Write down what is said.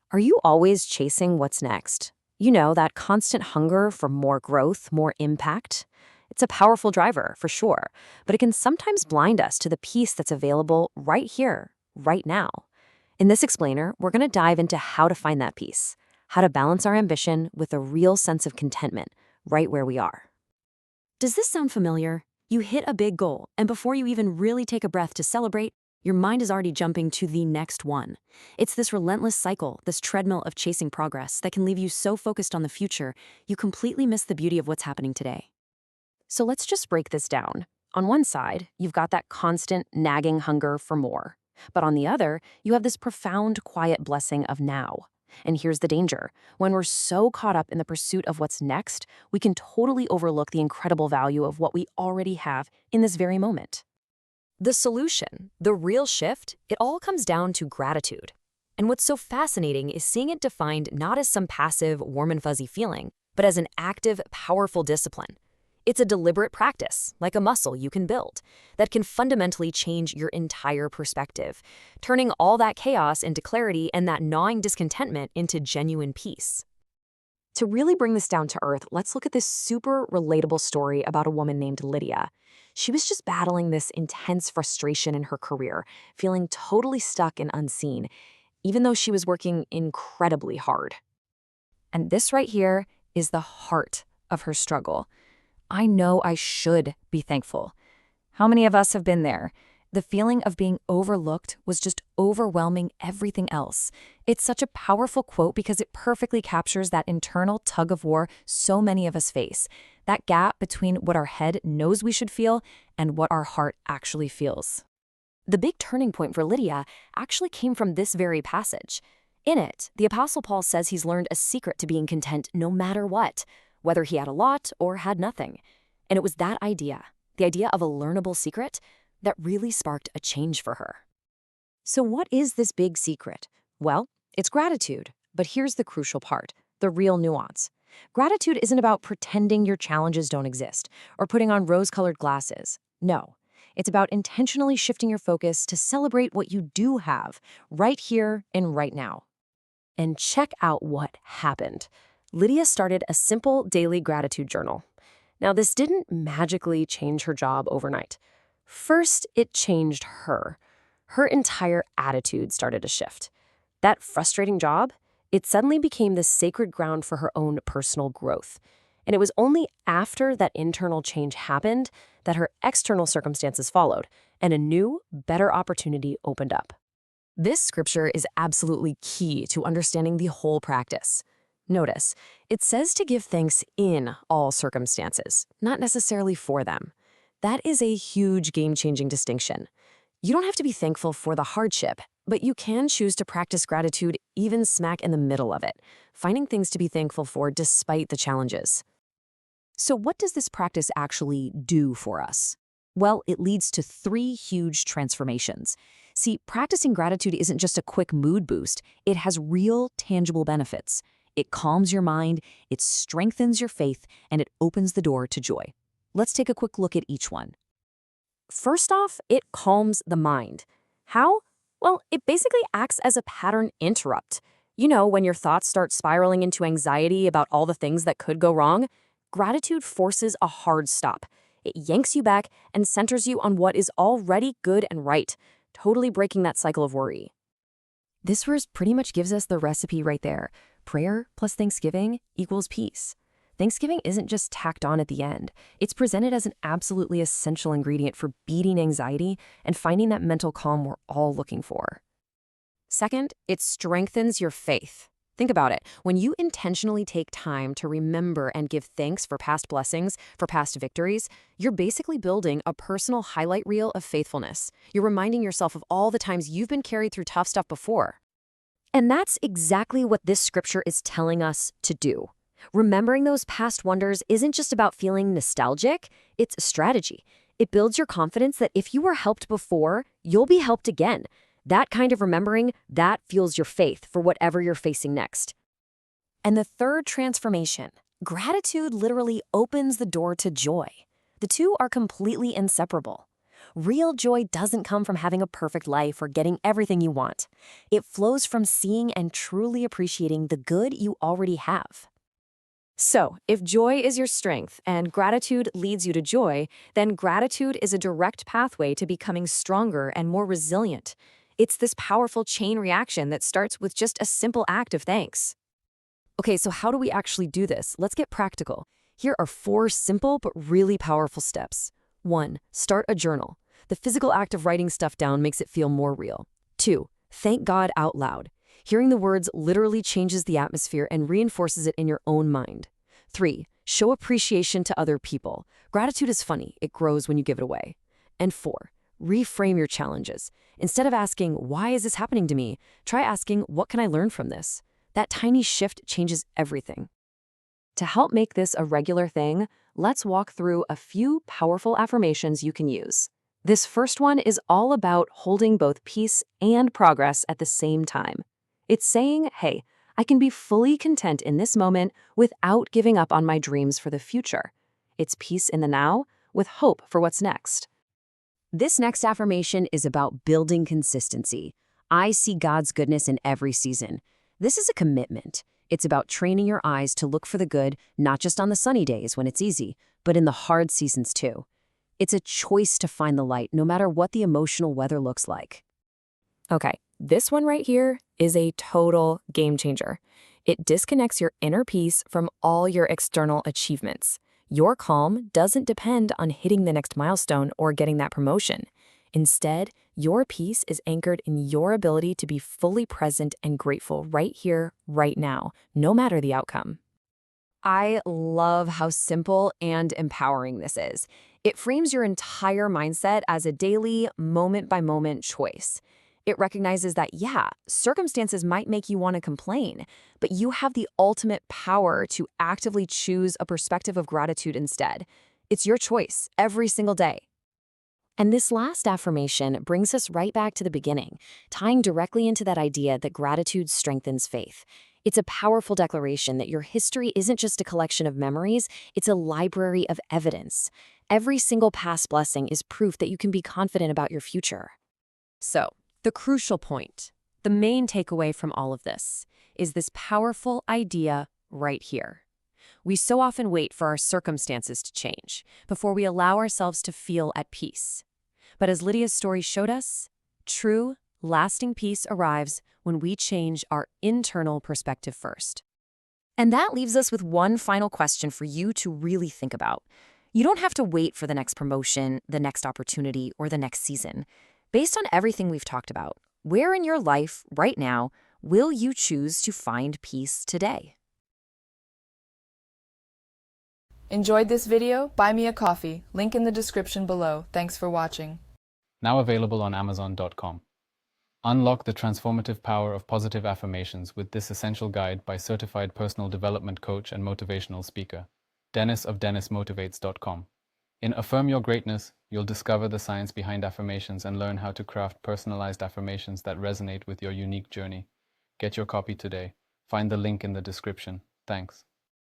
Are you always chasing what's next? You know, that constant hunger for more growth, more impact? It's a powerful driver, for sure, but it can sometimes blind us to the peace that's available right here, right now. In this explainer, we're going to dive into how to find that peace, how to balance our ambition with a real sense of contentment right where we are. Does this sound familiar? You hit a big goal, and before you even really take a breath to celebrate, your mind is already jumping to the next one. It's this relentless cycle, this treadmill of chasing progress that can leave you so focused on the future, you completely miss the beauty of what's happening today. So let's just break this down. On one side, you've got that constant, nagging hunger for more. But on the other, you have this profound, quiet blessing of now. And here's the danger. When we're so caught up in the pursuit of what's next, we can totally overlook the incredible value of what we already have in this very moment. The solution, the real shift, it all comes down to gratitude. And what's so fascinating is seeing it defined not as some passive, warm and fuzzy feeling, but as an active, powerful discipline. It's a deliberate practice, like a muscle you can build, that can fundamentally change your entire perspective, turning all that chaos into clarity and that gnawing discontentment into genuine peace. To really bring this down to earth, let's look at this super relatable story about a woman named Lydia. She was just battling this intense frustration in her career, feeling totally stuck and unseen, even though she was working incredibly hard. And this right here is the heart of her struggle. I know I should be thankful. How many of us have been there? The feeling of being overlooked was just overwhelming everything else. It's such a powerful quote because it perfectly captures that internal tug of war so many of us face, that gap between what our head knows we should feel and what our heart actually feels. The big turning point for Lydia actually came from this very passage. In it, the Apostle Paul says he's learned a secret to being content no matter what, whether he had a lot or had nothing. And it was that idea, the idea of a learnable secret, that really sparked a change for her. So what is this big secret? Well, it's gratitude. But here's the crucial part, the real nuance. Gratitude isn't about pretending your challenges don't exist or putting on rose-colored glasses. No, it's about intentionally shifting your focus to celebrate what you do have right here and right now. And check out what happened. Lydia started a simple daily gratitude journal. Now, this didn't magically change her job overnight. First, it changed her. Her entire attitude started to shift. That frustrating job, it suddenly became the sacred ground for her own personal growth. And it was only after that internal change happened that her external circumstances followed, and a new, better opportunity opened up. This scripture is absolutely key to understanding the whole practice. Notice, it says to give thanks in all circumstances, not necessarily for them. That is a huge game-changing distinction. You don't have to be thankful for the hardship, but you can choose to practice gratitude even smack in the middle of it, finding things to be thankful for despite the challenges. So what does this practice actually do for us? Well, it leads to 3 huge transformations. See, practicing gratitude isn't just a quick mood boost, it has real, tangible benefits. It calms your mind, it strengthens your faith, and it opens the door to joy. Let's take a quick look at each one. First off, it calms the mind. How? Well, it basically acts as a pattern interrupt. You know, when your thoughts start spiraling into anxiety about all the things that could go wrong, gratitude forces a hard stop. It yanks you back and centers you on what is already good and right, totally breaking that cycle of worry. This verse pretty much gives us the recipe right there. Prayer plus thanksgiving equals peace. Thanksgiving isn't just tacked on at the end. It's presented as an absolutely essential ingredient for beating anxiety and finding that mental calm we're all looking for. Second, it strengthens your faith. Think about it. When you intentionally take time to remember and give thanks for past blessings, for past victories, you're basically building a personal highlight reel of faithfulness. You're reminding yourself of all the times you've been carried through tough stuff before. And that's exactly what this scripture is telling us to do. Remembering those past wonders isn't just about feeling nostalgic, it's a strategy. It builds your confidence that if you were helped before, you'll be helped again. That kind of remembering, that fuels your faith for whatever you're facing next. And the third transformation, gratitude literally opens the door to joy. The two are completely inseparable. Real joy doesn't come from having a perfect life or getting everything you want. It flows from seeing and truly appreciating the good you already have. So, if joy is your strength and gratitude leads you to joy, then gratitude is a direct pathway to becoming stronger and more resilient. It's this powerful chain reaction that starts with just a simple act of thanks. Okay, so how do we actually do this? Let's get practical. Here are 4 simple but really powerful steps. 1. Start a journal. The physical act of writing stuff down makes it feel more real. 2. Thank God out loud. Hearing the words literally changes the atmosphere and reinforces it in your own mind. 3. Show appreciation to other people. Gratitude is funny. It grows when you give it away. And 4. Reframe your challenges. Instead of asking, why is this happening to me? Try asking, what can I learn from this? That tiny shift changes everything. To help make this a regular thing, let's walk through a few powerful affirmations you can use. This first one is all about holding both peace and progress at the same time. It's saying, hey, I can be fully content in this moment without giving up on my dreams for the future. It's peace in the now with hope for what's next. This next affirmation is about building consistency. I see God's goodness in every season. This is a commitment. It's about training your eyes to look for the good, not just on the sunny days when it's easy, but in the hard seasons too. It's a choice to find the light, no matter what the emotional weather looks like. Okay, this one right here is a total game changer. It disconnects your inner peace from all your external achievements. Your calm doesn't depend on hitting the next milestone or getting that promotion. Instead, your peace is anchored in your ability to be fully present and grateful right here, right now, no matter the outcome. I love how simple and empowering this is. It frames your entire mindset as a daily, moment-by-moment choice. It recognizes that, yeah, circumstances might make you want to complain, but you have the ultimate power to actively choose a perspective of gratitude instead. It's your choice every single day. And this last affirmation brings us right back to the beginning, tying directly into that idea that gratitude strengthens faith. It's a powerful declaration that your history isn't just a collection of memories, it's a library of evidence. Every single past blessing is proof that you can be confident about your future. So, the crucial point, the main takeaway from all of this, is this powerful idea right here. We so often wait for our circumstances to change before we allow ourselves to feel at peace. But as Lydia's story showed us, true, lasting peace arrives when we change our internal perspective first. And that leaves us with one final question for you to really think about. You don't have to wait for the next promotion, the next opportunity, or the next season. Based on everything we've talked about, where in your life, right now, will you choose to find peace today? Enjoyed this video? Buy me a coffee. Link in the description below. Thanks for watching. Now available on Amazon.com. Unlock the transformative power of positive affirmations with this essential guide by certified personal development coach and motivational speaker, Dennis of DennisMotivates.com. In Affirm Your Greatness, you'll discover the science behind affirmations and learn how to craft personalized affirmations that resonate with your unique journey. Get your copy today. Find the link in the description. Thanks.